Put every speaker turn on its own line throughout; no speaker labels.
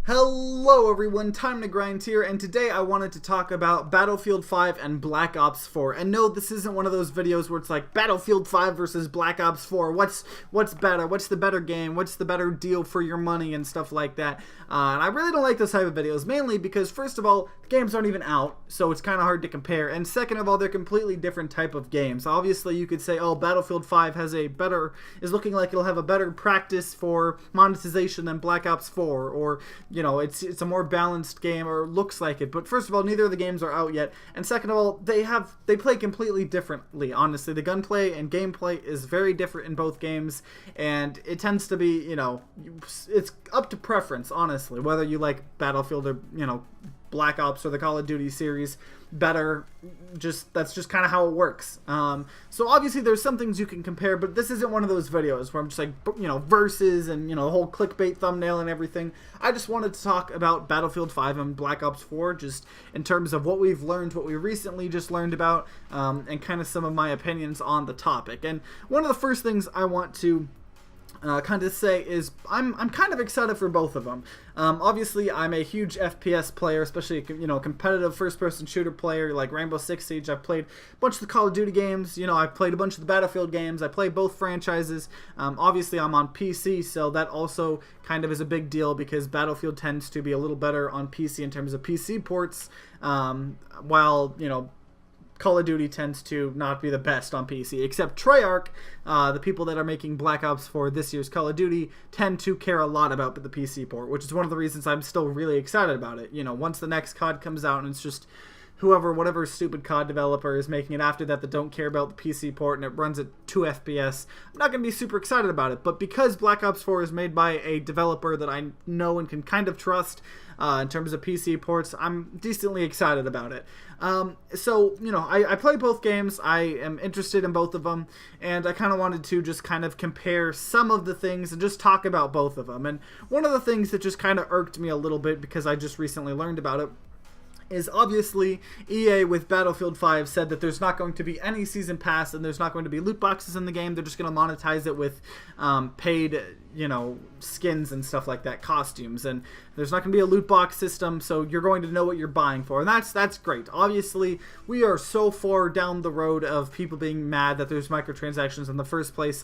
Hello everyone, Time to Grind here, and today I wanted to talk about Battlefield 5 and Black Ops 4. And no, this isn't one of those videos where it's like Battlefield 5 versus Black Ops 4. What's better? What's the better game? What's the better deal for your money and stuff like that? And I really don't like those type of videos, mainly because first of all, the games aren't even out, so it's kind of hard to compare. And second of all, they're completely different type of games. Obviously, you could say, oh, Battlefield 5 is looking like it'll have a better practice for monetization than Black Ops 4, or you know, it's a more balanced game, or looks like it. But first of all, neither of the games are out yet, and second of all, they play completely differently. Honestly, the gunplay and gameplay is very different in both games, and it tends to be, you know, it's up to preference, honestly, whether you like Battlefield or, you know, Black Ops or the Call of Duty series better. That's just kind of how it works. So obviously there's some things you can compare, but this isn't one of those videos where I'm just like, you know, versus and, you know, the whole clickbait thumbnail and everything. I just wanted to talk about Battlefield 5 and Black Ops 4 just in terms of what we've learned, what we recently just learned about, and kind of some of my opinions on the topic. And one of the first things I want to kind of say is I'm kind of excited for both of them. Obviously, I'm a huge FPS player, especially, you know, competitive first-person shooter player like Rainbow Six Siege. I've played a bunch of the Call of Duty games. You know, I've played a bunch of the Battlefield games. I play both franchises. Obviously, I'm on PC, so that also kind of is a big deal because Battlefield tends to be a little better on PC in terms of PC ports, while, you know, Call of Duty tends to not be the best on PC, except Treyarch, the people that are making Black Ops 4 this year's Call of Duty, tend to care a lot about the PC port, which is one of the reasons I'm still really excited about it. You know, once the next COD comes out and it's just whatever stupid COD developer is making it after that don't care about the PC port and it runs at 2 FPS, I'm not going to be super excited about it. But because Black Ops 4 is made by a developer that I know and can kind of trust in terms of PC ports, I'm decently excited about it. So, you know, I play both games. I am interested in both of them, and I kind of wanted to just kind of compare some of the things and just talk about both of them. And one of the things that just kind of irked me a little bit because I just recently learned about it is obviously EA with Battlefield 5 said that there's not going to be any season pass and there's not going to be loot boxes in the game. They're just going to monetize it with paid, you know, skins and stuff like that, costumes, and there's not going to be a loot box system, so you're going to know what you're buying for, and that's great. Obviously, we are so far down the road of people being mad that there's microtransactions in the first place.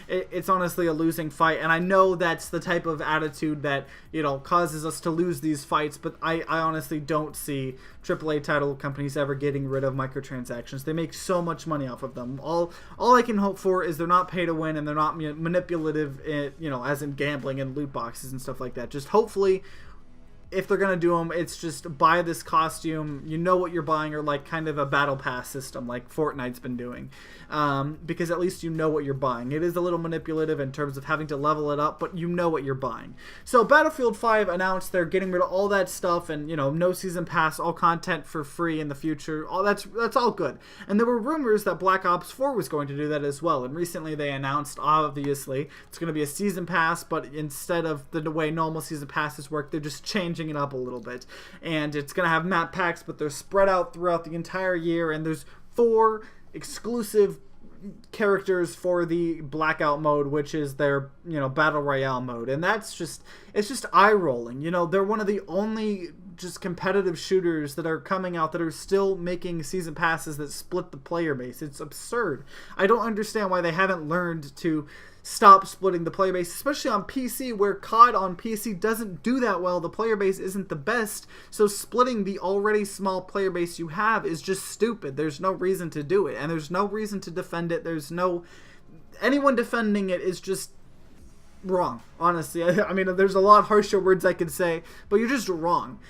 It's honestly a losing fight, and I know that's the type of attitude that, you know, causes us to lose these fights, but I honestly don't see AAA title companies ever getting rid of microtransactions. They make so much money off of them. All I can hope for is they're not pay to win and they're not manipulative, you know, as in gambling and loot boxes and stuff like that. Just hopefully, if they're going to do them, it's just buy this costume, you know what you're buying, or like kind of a battle pass system like Fortnite's been doing, because at least you know what you're buying. It is a little manipulative in terms of having to level it up, but you know what you're buying. So Battlefield 5 announced they're getting rid of all that stuff and, you know, no season pass, all content for free in the future. All that's all good. And there were rumors that Black Ops 4 was going to do that as well, and recently they announced, obviously, it's going to be a season pass, but instead of the way normal season passes work, they're just changing it up a little bit, and it's gonna have map packs, but they're spread out throughout the entire year, and there's 4 exclusive characters for the blackout mode, which is their, you know, battle royale mode, and it's just eye-rolling. You know, they're one of the only just competitive shooters that are coming out that are still making season passes that split the player base. It's absurd. I don't understand why they haven't learned to stop splitting the player base, especially on PC, where COD on PC doesn't do that well. The player base isn't the best, so splitting the already small player base you have is just stupid. There's no reason to do it, and there's no reason to defend it. Anyone defending it is just wrong, honestly. I mean, there's a lot harsher words I could say, but you're just wrong.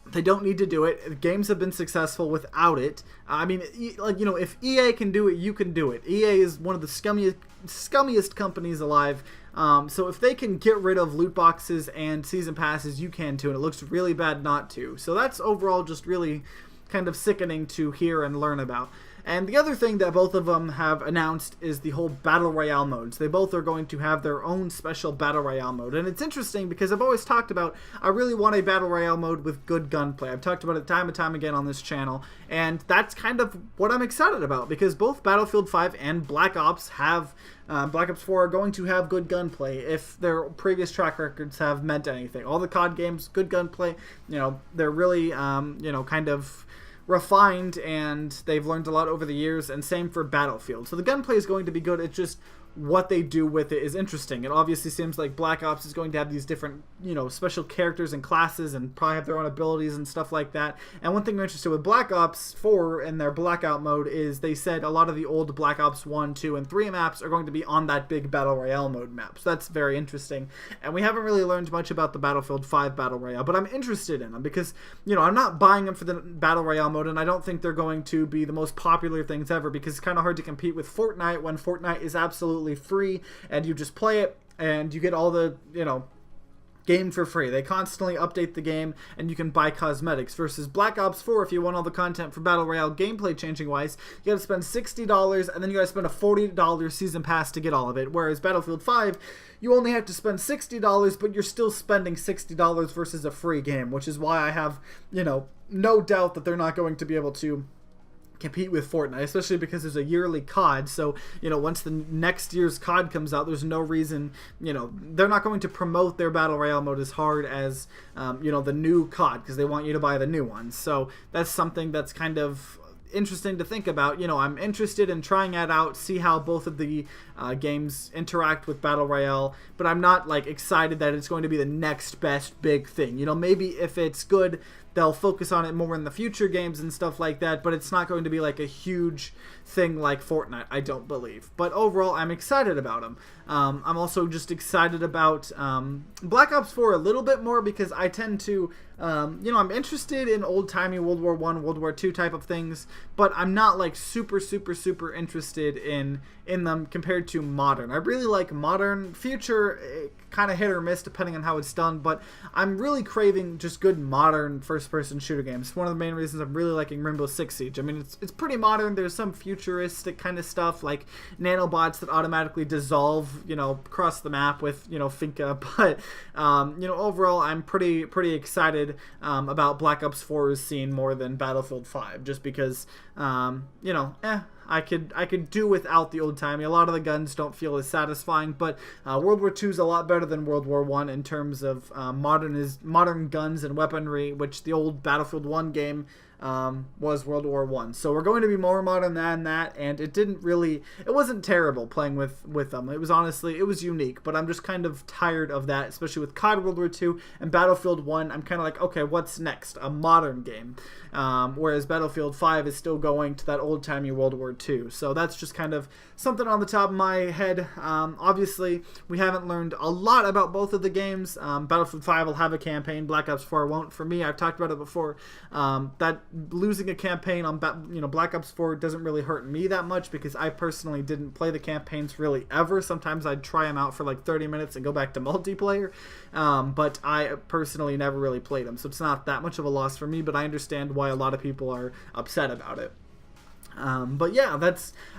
They don't need to do it. Games have been successful without it. I mean, like, you know, if EA can do it, you can do it. EA is one of the scummiest companies alive. So if they can get rid of loot boxes and season passes, you can too, and it looks really bad not to. So that's overall just really kind of sickening to hear and learn about. And the other thing that both of them have announced is the whole Battle Royale modes. They both are going to have their own special Battle Royale mode. And it's interesting because I've always talked about, I really want a Battle Royale mode with good gunplay. I've talked about it time and time again on this channel, and that's kind of what I'm excited about, because both Battlefield 5 and Black Ops have Black Ops 4 are going to have good gunplay if their previous track records have meant anything. All the COD games, good gunplay, you know, they're really, you know, kind of refined, and they've learned a lot over the years, and same for Battlefield. So the gunplay is going to be good. It's just what they do with it is interesting. It obviously seems like Black Ops is going to have these different, you know, special characters and classes and probably have their own abilities and stuff like that. And one thing we're interested with Black Ops 4 in their Blackout mode is they said a lot of the old Black Ops 1, 2, and 3 maps are going to be on that big Battle Royale mode map. So that's very interesting. And we haven't really learned much about the Battlefield 5 Battle Royale, but I'm interested in them because, you know, I'm not buying them for the Battle Royale mode, and I don't think they're going to be the most popular things ever because it's kind of hard to compete with Fortnite when Fortnite is absolutely free and you just play it and you get all the, you know, game for free. They constantly update the game and you can buy cosmetics, versus Black Ops 4, if you want all the content for Battle Royale gameplay changing wise, you gotta spend $60 and then you gotta spend a $40 season pass to get all of it, whereas Battlefield 5, you only have to spend $60, but you're still spending $60 versus a free game, which is why I have, you know, no doubt that they're not going to be able to compete with Fortnite, especially because there's a yearly COD. So, you know, once the next year's COD comes out, there's no reason, you know, they're not going to promote their Battle Royale mode as hard as, you know, the new COD, because they want you to buy the new ones. So that's something that's kind of interesting to think about. You know, I'm interested in trying that out, see how both of the games interact with Battle Royale, but I'm not like excited that it's going to be the next best big thing. You know, maybe if it's good, they'll focus on it more in the future games and stuff like that, but it's not going to be like a huge thing like Fortnite, I don't believe. But overall, I'm excited about them. I'm also just excited about Black Ops 4 a little bit more because I tend to, you know, I'm interested in old-timey World War I, World War II type of things, but I'm not like super interested in them compared to modern. I really like modern. Future, kind of hit or miss depending on how it's done, but I'm really craving just good modern first-person shooter games. It's one of the main reasons I'm really liking Rainbow Six Siege. I mean, it's pretty modern. There's some futuristic kind of stuff like nanobots that automatically dissolve, you know, across the map with, you know, Finka, but you know, overall I'm pretty excited about Black Ops 4's scene more than Battlefield 5, just because you know, I could do without the old timey. A lot of the guns don't feel as satisfying, but World War II is a lot better than World War I in terms of modern guns and weaponry, which the old Battlefield 1 game was World War I. So we're going to be more modern than that, and it wasn't terrible playing with them. It was honestly, it was unique, but I'm just kind of tired of that, especially with COD World War II and Battlefield 1. I'm kind of like, okay, what's next? A modern game. Whereas Battlefield 5 is still going to that old-timey World War II. So that's just kind of something on the top of my head. Obviously, we haven't learned a lot about both of the games. Battlefield 5 will have a campaign. Black Ops 4 won't. For me, I've talked about it before, that losing a campaign on Black Ops 4 doesn't really hurt me that much because I personally didn't play the campaigns really ever. Sometimes I'd try them out for like 30 minutes and go back to multiplayer, but I personally never really played them, so it's not that much of a loss for me, but I understand why a lot of people are upset about it. But yeah,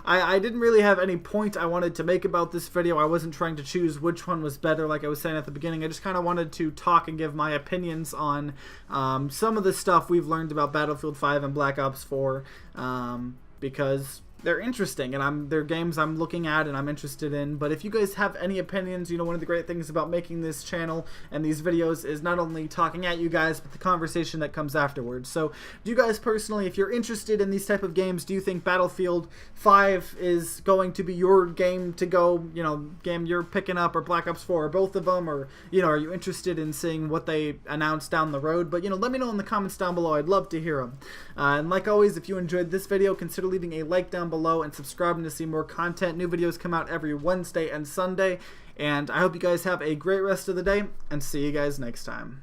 I didn't really have any point I wanted to make about this video. I wasn't trying to choose which one was better like I was saying at the beginning. I just kind of wanted to talk and give my opinions on some of the stuff we've learned about Battlefield 5 and Black Ops 4, because they're interesting and they're games I'm looking at and I'm interested in. But if you guys have any opinions, you know, one of the great things about making this channel and these videos is not only talking at you guys, but the conversation that comes afterwards. So do you guys personally, if you're interested in these type of games, do you think Battlefield 5 is going to be your game to go, you know, game you're picking up, or Black Ops 4, or both of them, or, you know, are you interested in seeing what they announce down the road? But, you know, let me know in the comments down below. I'd love to hear them. And like always, if you enjoyed this video, consider leaving a like down below and subscribing to see more content. New videos come out every Wednesday and Sunday, and I hope you guys have a great rest of the day, and see you guys next time.